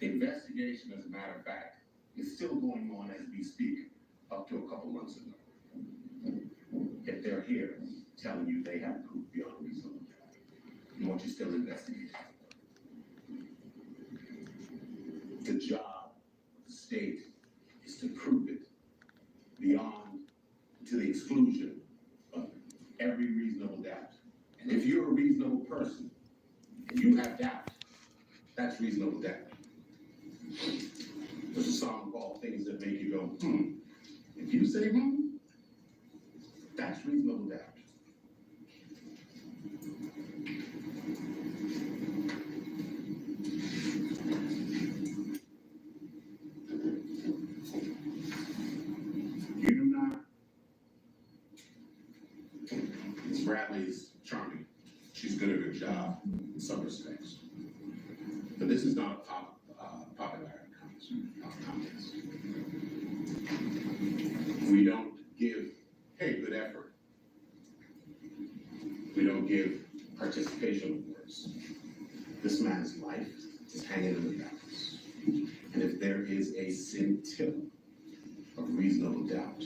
Investigation, as a matter of fact, is still going on as we speak, up to a couple months ago. If they're here telling you they have proof beyond reasonable doubt, you want you still investigating. The job of the state is to prove it beyond, to the exclusion of every reasonable doubt. And if you're a reasonable person and you have doubt, that's reasonable doubt. There's a song called Things That Make You Go, If you say that's reasonable doubt. You do not. Ms. Bradley is charming. She's good at her job in some respects. But this is not a popularity contest. We don't give, hey, good effort. We don't give participation awards. This man's life is hanging in the balance. And if there is a scintilla of reasonable doubt,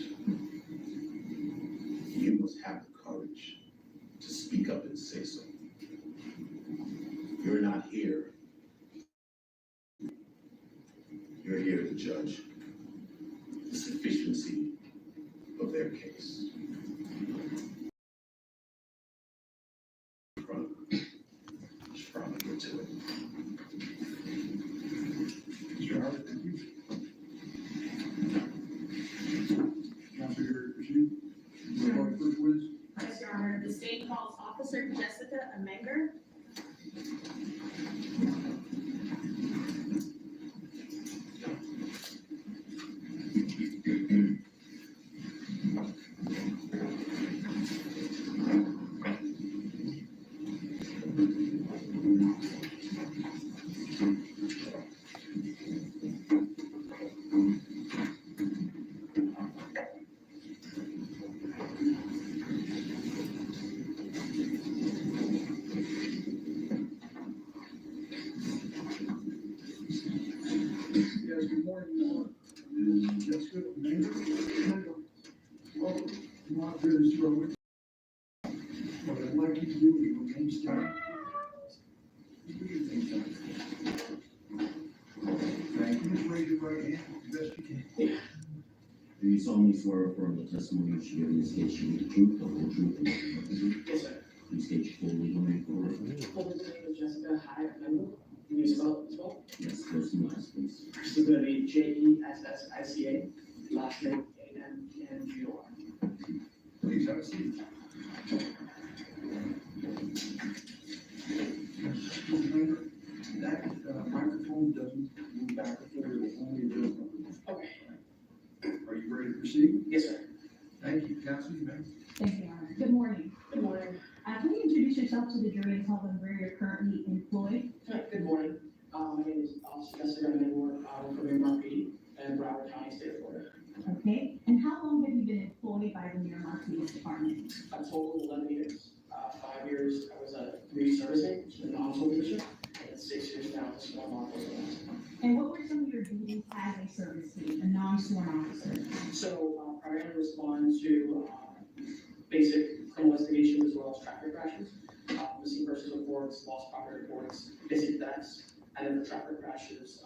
you must have the courage to speak up and say so. You're not here. You're here to judge the sufficiency of their case. Just probably get to it. Charles, thank you. Counselor Rashid, you want to first witness? Yes, Your Honor. The state calls Officer Jessica Amenger. Yes, good morning, Ms. Jessica Maynard. Welcome. Come on, here to throw it. What I'd like you to do is remain standing. Do your thing, son. Thank you. Just raise your right hand as best you can. Do you solemnly swear or affirm the testimony you should give in this case should be the truth, the whole truth, and nothing but the truth? Yes, sir. Please state your full legal name for the record. Full name is Jessica Amenger. Can you spell it as well? Yes, first and last, please. First is going to be Jessica, last name Amengor. Please have a seat. Ms. Maynard, that microphone doesn't move back and forth, it will only do it. Okay. Are you ready to proceed? Yes, sir. Thank you, Counselor, you may. Thank you, Your Honor. Good morning. Good morning. Can you introduce yourself to the jury and tell them where you're currently employed? Good morning. My name is Officer Jessica Amenger. I'm from Miramar PD in Broward County, State of Florida. Okay. And how long have you been employed by the Miramar Police Department? A total of 11 years. 5 years I was a community servicing, which is a non-tool position, and 6 years now as a small law enforcement. And what were some of your duties as a service lead, a non-sworn officer? So, primarily respond to basic criminal investigation as well as traffic crashes, missing persons reports, lost property reports, basic thefts, and then the traffic crashes,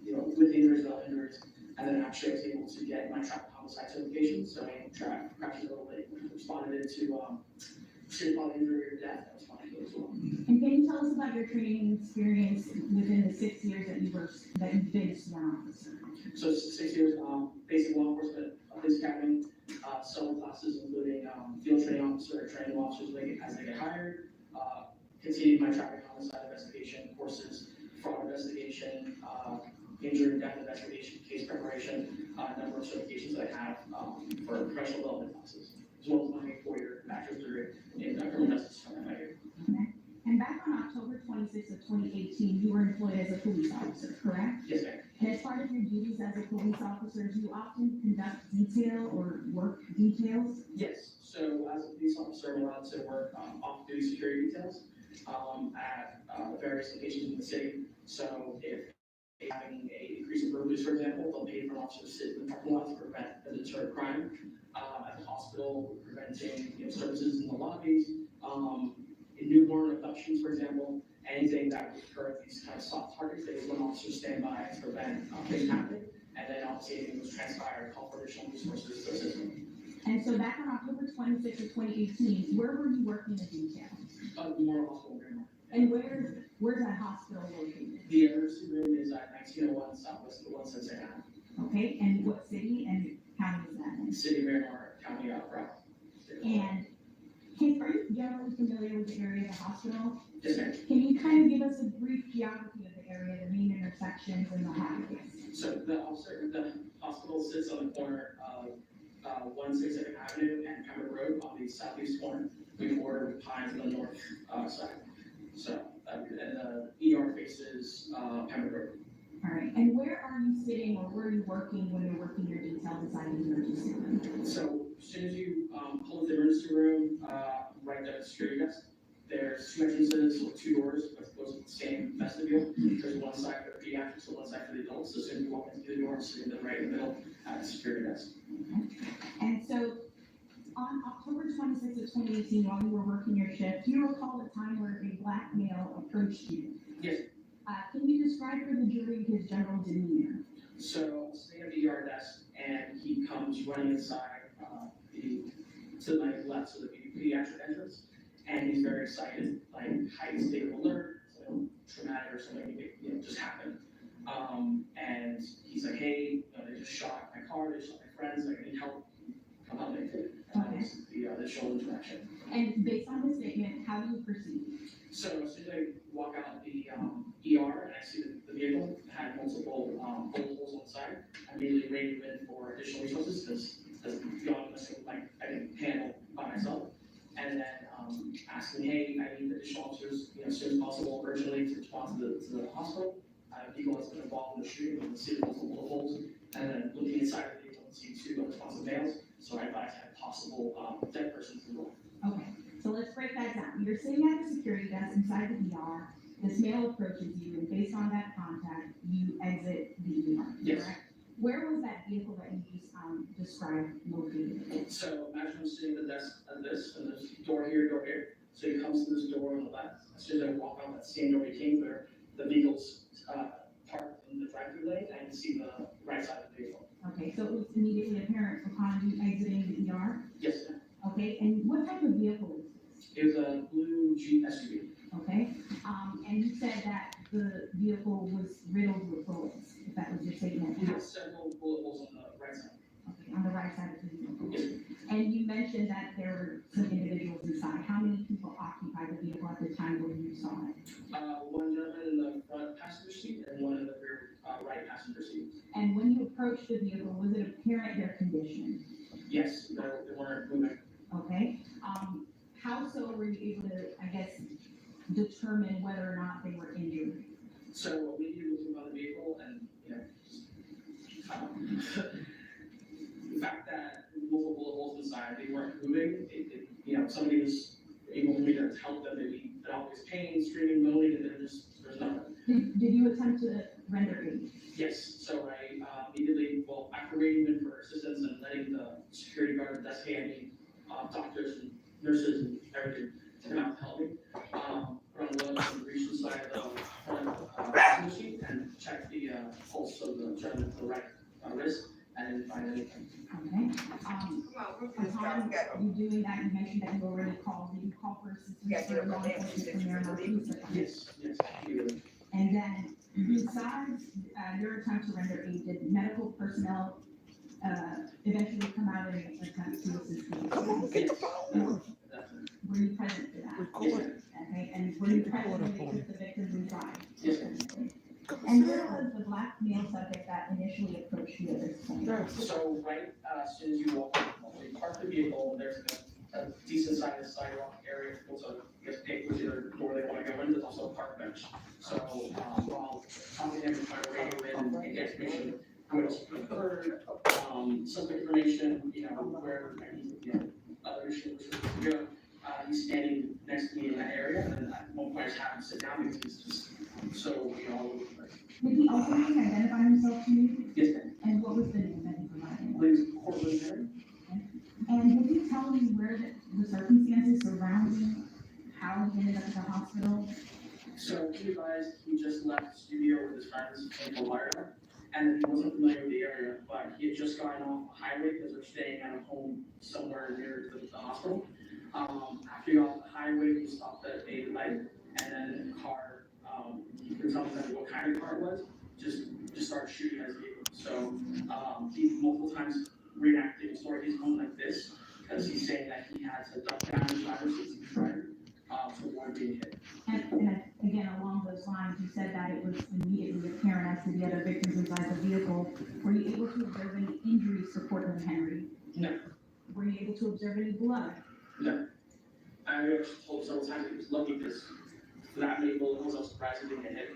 with injuries, without injuries, and then actually I was able to get my traffic homicide certification, so I traffic crashes a little bit, responded into serious bodily injury or death, I responded to as well. And can you tell us about your training experience within the 6 years that you've been a sworn officer? So 6 years, basic law enforcement, police academy, several classes including field training officer, training officers as they get hired, continued my traffic homicide investigation courses, fraud investigation, injury and death investigation, case preparation, a number of certifications that I have for professional development classes, as well as my 4-year bachelor's degree in criminal justice from YMW. Okay. And back on October 26th of 2018, you were employed as a police officer, correct? Yes, ma'am. And as part of your duties as a police officer, do you often conduct detail or work details? Yes. So as a police officer, I'm allowed to work off-duty security details at various locations in the city. So if having a increase in burglaries, for example, they'll pay for an officer to sit in the parking lot to prevent and deter crime. At the hospital, preventing, services in the lobbies, in newborn abductions, for example, anything that would occur at these kind of soft targets, they would want officers stand by to prevent things happening. And then obviously anything was transpired, call for additional resources to assist them. And so back on October 26th of 2018, where were you working in detail? Memorial Hospital, Greenmore. And where's that hospital located? The emergency room is at 1901 Southwest of 1 Sunset Ave. Okay, and what city and county is that in? City of Miramar, County of Rock. And are you generally familiar with the area of the hospital? Yes, ma'am. Can you kind of give us a brief geography of the area, the main intersections and the highways? So the hospital sits on the corner of 162nd Avenue and Pembroke Road on the southeast corner. We border with Pines on the north side. So, and the ER faces Pembroke Road. All right, and where are you sitting or where are you working when you're working your detail inside the emergency room? So as soon as you close the emergency room, right there at the security desk, there's two entrances with two doors, but goes with the same vestibule. There's one side for the pediatrics and one side for the adults. So as soon as you walk into the door, I'm sitting right in the middle at the security desk. And so on October 26th of 2018, while you were working your shift, do you recall a time where a black male approached you? Yes. Can you describe for the jury his general demeanor? So sitting at the ER desk, and he comes running inside to my left, so the pediatric entrance, and he's very excited, like heightened state of alert, something traumatic or something just happened. And he's like, hey, they just shot my car, they shot my friends, like, I need help, come help me. Okay. The initial interaction. And based on his statement, how do you proceed? So as soon as I walk out the ER and I see the vehicle had multiple bullet holes on the side, I immediately reined him in for additional resources because beyond this, like I can handle by myself. And then asking, hey, I need additional officers, as soon as possible, urgently to respond to the hospital. People that's been involved in the shooting and see the multiple bullet holes, and then looking inside of the vehicle and see two unresponsive males. So I advise I had possible dead persons as well. Okay, so let's break that down. You're sitting at the security desk inside the ER. This male approaches you, and based on that contact, you exit the ER. Yes. Correct? Where was that vehicle that you just described located? So imagine I'm sitting at the desk at this, and there's door here. So he comes to this door on the left. As soon as I walk out that same door he came through, the vehicle's parked in the drive-through lane, and you see the right side of the vehicle. Okay, so it was immediately apparent upon you exiting the ER? Yes, ma'am. Okay, and what type of vehicle is this? It was a blue Jeep SUV. Okay, and you said that the vehicle was riddled with bullets, if that was your statement. We had several bullet holes on the right side. Okay, on the right side of the vehicle. Yes. And you mentioned that there were some individuals inside. How many people occupied the vehicle at the time when you saw it? One gentleman in the front passenger seat and one in the rear right passenger seat. And when you approached the vehicle, was it apparent their condition? Yes, they weren't moving. Okay, how so were you able to, I guess, determine whether or not they were injured? So immediately looking by the vehicle and, the fact that multiple bullet holes inside, they weren't moving, somebody was able to maybe help them, maybe in obvious pain, screaming, moaning, and then there's nothing. Did you attempt to render aid? Yes, so I immediately, after waiting in for assistance and letting the security guard at the desk, hey, I need doctors and nurses and everything to come out to help me. Around 11, I reached the side of the front passenger seat and checked the pulse of the gentleman to the right wrist, and didn't find anything. Okay, upon you doing that, you mentioned that you already called, did you call for assistance for law enforcement from Miramar Police Department? Yes, immediately. And then, besides your attempt to render aid, did medical personnel eventually come out and attempt to assist you? Yes. Were you present for that? Yes, ma'am. Okay, and were you present when they took the victims inside? Yes, ma'am. And where was the black male subject that initially approached you at this point? So right as soon as you walk in, you park the vehicle, and there's a decent sized sidewalk area, so you have to pick which either door they want to go in, there's also a park bench. So while talking to him, trying to radio in and get information, what else you heard, some information, where other issues to go. He's standing next to me in that area, and at one point I just happened to sit down because he's just so, Did he also identify himself to you? Yes, ma'am. And what was the name that he provided? My name is Corbin Perry. And would you tell me where the circumstances surrounding how he ended up at the hospital? So he advised he just left the studio with his friends in Fort Lauderdale, and he wasn't familiar with the area, but he had just gotten off the highway because they're staying at a home somewhere near the hospital. After he got off the highway, he stopped at a light, and then the car, he couldn't tell exactly what kind of car it was, just started shooting at his vehicle. So, he multiple times reenacted a story of his own like this, because he's saying that he had to duck down his driver's seat to try to avoid being hit. And again, along those lines, you said that it was immediately apparent as to the other victims inside the vehicle. Were you able to observe any injuries to Portland Henry? No. Were you able to observe any blood? No. I actually told him several times that he was lucky because for that many bullets, I was surprised he didn't get hit.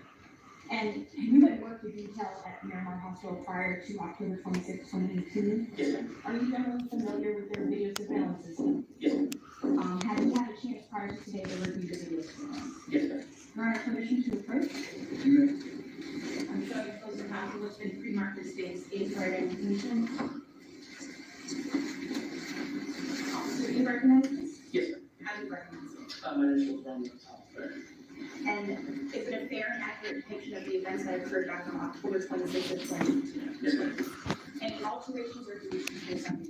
And you had worked in detail at Miramar Hospital prior to October 26, 2018. Yes, ma'am. Are you generally familiar with their video surveillance system? Yes, ma'am. Have you had a chance prior to today to review the video surveillance? Yes, ma'am. Your Honor, permission to approach? You may. I'm showing you closer counsel what's been pre-marked states is for identification. Officer, do you recognize this? Yes, ma'am. How do you recognize it? My initials were on the top there. And is it a fair and accurate depiction of the events that occurred back on October 26th of 2018? Yes, ma'am. Any alterations or deletions based on?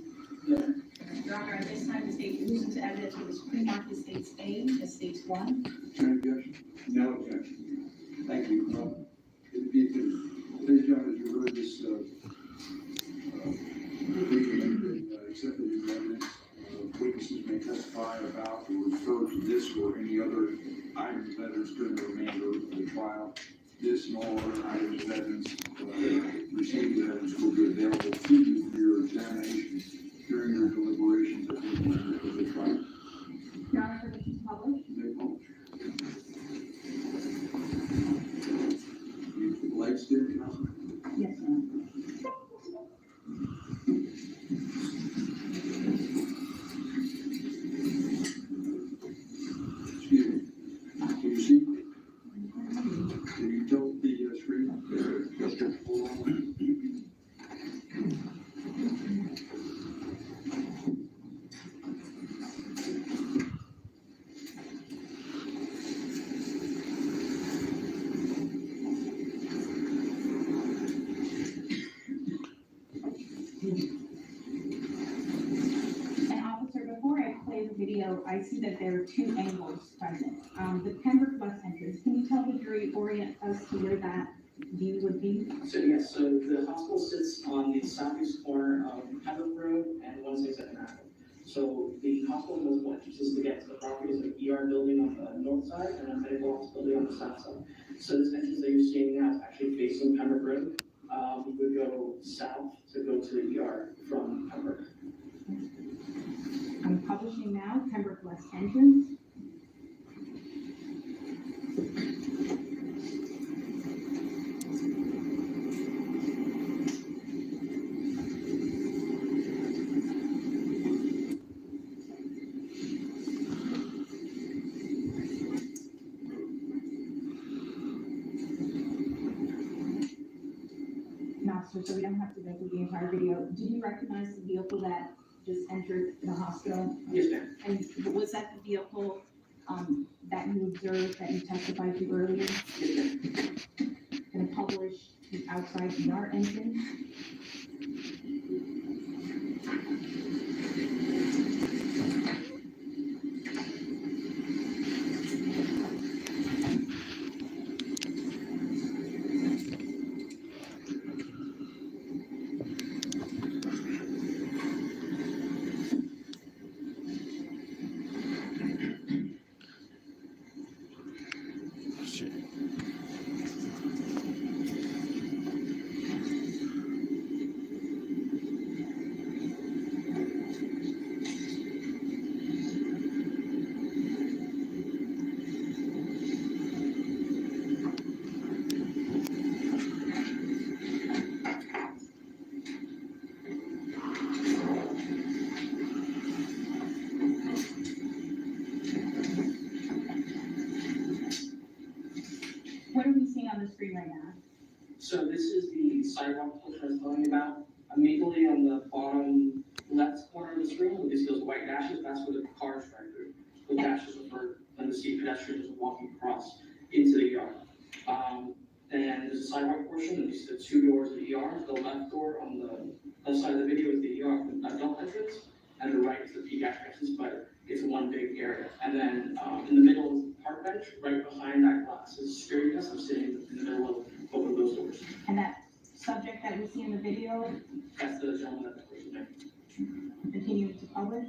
No, ma'am. Your Honor, at this time, the state moves into evidence with this pre-marked as states A as states 1. Any objection? No objection. Thank you. Ladies and gentlemen, as you heard this, accepted as evidence, witnesses may testify about or refer to this or any other items of evidence during the remainder of the trial. This and all other items of evidence, received evidence will be available to you for your examination during your deliberations at the end of the trial. Your Honor, permission to publish? You may publish. Lights dim, Councilman? Yes, sir. Excuse me. Can you see? Can you tilt the screen? Just hold on. And officer, before I play the video, I see that there are two angles present. The Pembroke bus entrance, can you tell the jury, orient us to where that view would be? So yes, so the hospital sits on the southeast corner of Pembroke Road and 162nd Avenue. So the hospital has multiple entrances to get to the property. There's an ER building on the north side and a medical office building on the south side. So this entrance that you're seeing now is actually facing Pembroke Road. We would go south to go to the ER from Pembroke. I'm publishing now, Pembroke West entrance. Now, so we don't have to go through the entire video. Did you recognize the vehicle that just entered the hospital? Yes, ma'am. And was that the vehicle, that you observed, that you testified to earlier? Yes, ma'am. Gonna publish the outside ER entrance? So this is the sidewalk filter I was telling you about. Immediately on the bottom left corner of the screen, where you see those white dashes, that's where the cars drive through. Those dashes are for when the see pedestrians are walking across into the yard. Then there's a sidewalk portion, and you see the two doors of the ER. The left door on the left side of the video is the ER adult entrance, and the right is the pediatric entrance, but it's one big area. And then in the middle is the park bench. Right behind that glass is a security desk. I'm sitting in the middle of both of those doors. And that subject that we see in the video, That's the gentleman that's pushing there. continue to publish?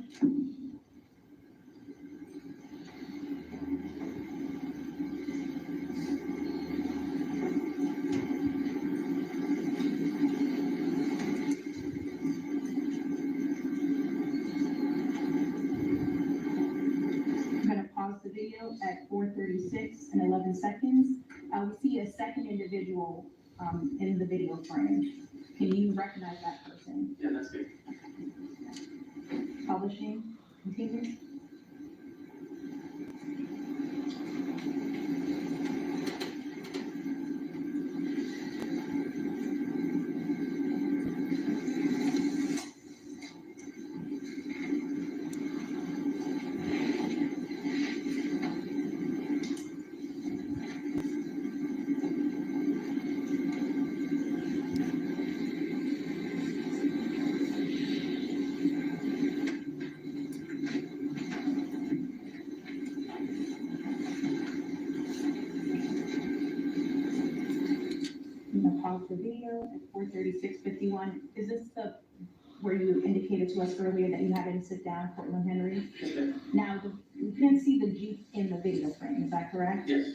I'm gonna pause the video at 4:36 and 11 seconds. We see a second individual, in the video frame. Can you recognize that person? Yeah, that's good. Publishing, continue. I'm gonna pause the video at 4:36:51. Is this where you indicated to us earlier that you had him sit down, Cortland Henry? Yes, ma'am. Now, you can't see the Jeep in the video frame, is that correct? Yes.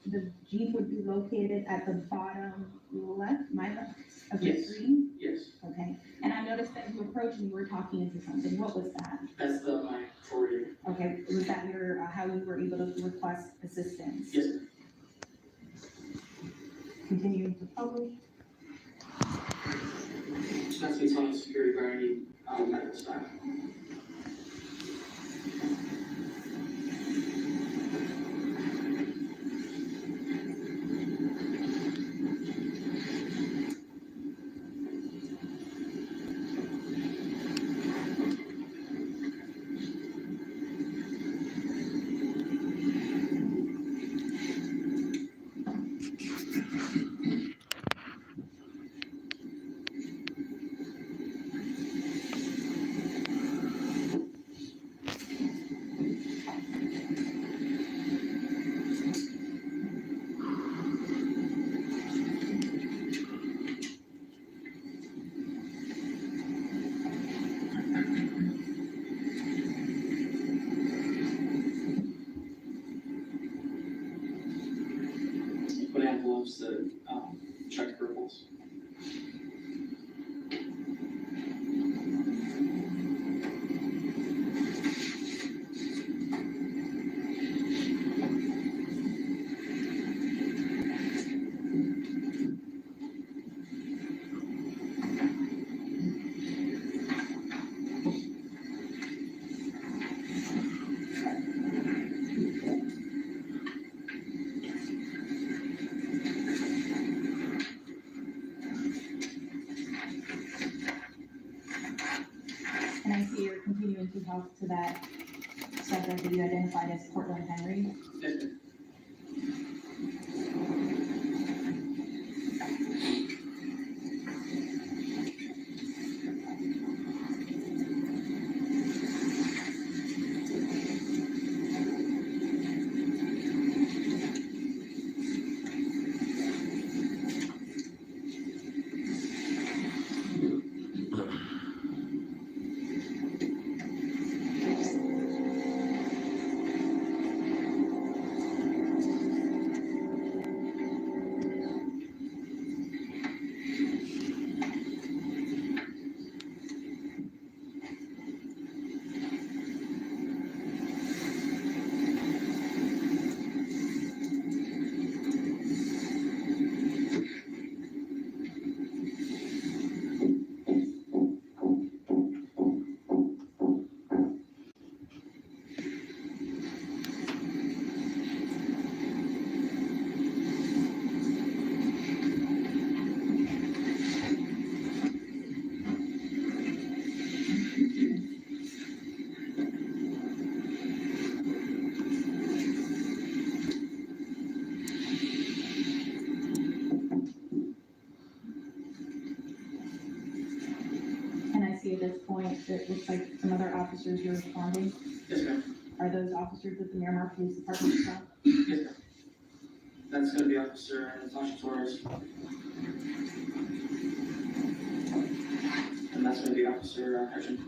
The Jeep would be located at the bottom left, my left of the Yes. screen? Yes. Okay, and I noticed that you approached and you were talking into something. What was that? That's my authority. Okay, was that your, how you were able to request assistance? Yes, ma'am. Continuing to publish. That's me telling the security guard I need medical staff. Put envelopes that check purples. And I see you're continuing to talk to that subject that you identified as Cortland Henry. Yes, ma'am. It looks like some other officers are responding. Yes, ma'am. Are those officers with the Miramar Police Department as well? Yes, ma'am. That's gonna be Officer Natasha Torres. And that's gonna be Officer Hutchin.